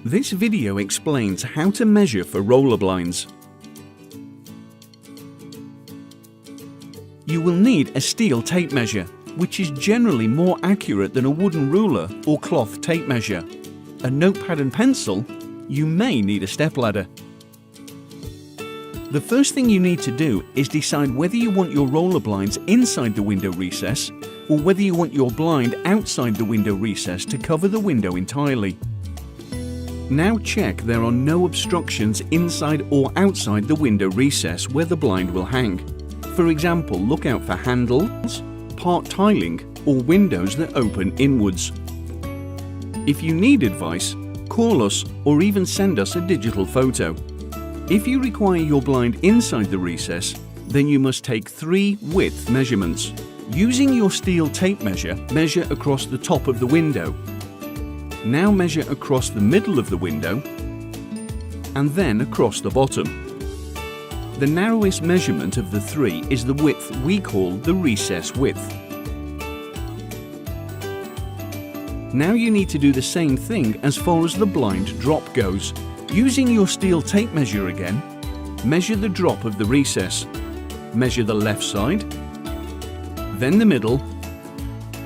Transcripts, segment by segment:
This video explains how to measure for roller blinds. You will need a steel tape measure, which is generally more accurate than a wooden ruler or cloth tape measure. A notepad and pencil. You may need a stepladder. The first thing you need to do is decide whether you want your roller blinds inside the window recess or whether you want your blind outside the window recess to cover the window entirely. Now check there are no obstructions inside or outside the window recess where the blind will hang. For example, look out for handles, part tiling, or windows that open inwards. If you need advice, call us or even send us a digital photo. If you require your blind inside the recess, then you must take 3 width measurements. Using your steel tape measure, measure across the top of the window. Now measure across the middle of the window and then across the bottom. The narrowest measurement of the 3 is the width we call the recess width. Now you need to do the same thing as far as the blind drop goes. Using your steel tape measure again, measure the drop of the recess. Measure the left side, then the middle,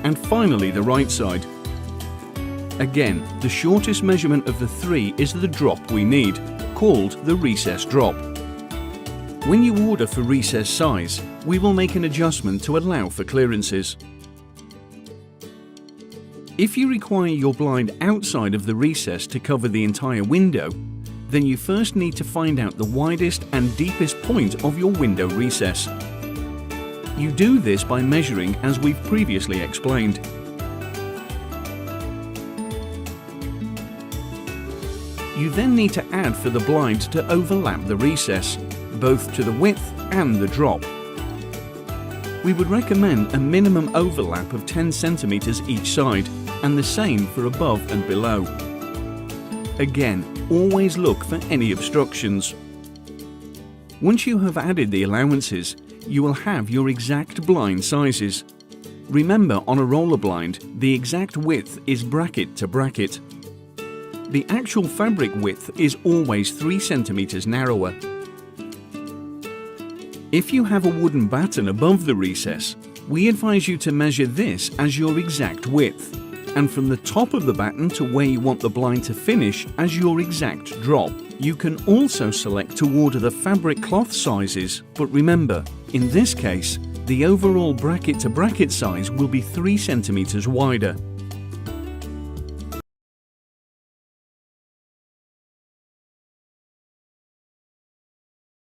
and finally the right side. Again, the shortest measurement of the 3 is the drop we need, called the recess drop. When you order for recess size, we will make an adjustment to allow for clearances. If you require your blind outside of the recess to cover the entire window, then you first need to find out the widest and deepest point of your window recess. You do this by measuring as we've previously explained. You then need to add for the blind to overlap the recess, both to the width and the drop. We would recommend a minimum overlap of 10 centimeters each side, and the same for above and below. Again, always look for any obstructions. Once you have added the allowances, you will have your exact blind sizes. Remember, on a roller blind, the exact width is bracket to bracket. The actual fabric width is always 3 centimeters narrower. If you have a wooden batten above the recess, we advise you to measure this as your exact width, and from the top of the batten to where you want the blind to finish as your exact drop. You can also select to order the fabric cloth sizes, but remember, in this case, the overall bracket to bracket size will be 3 centimeters wider.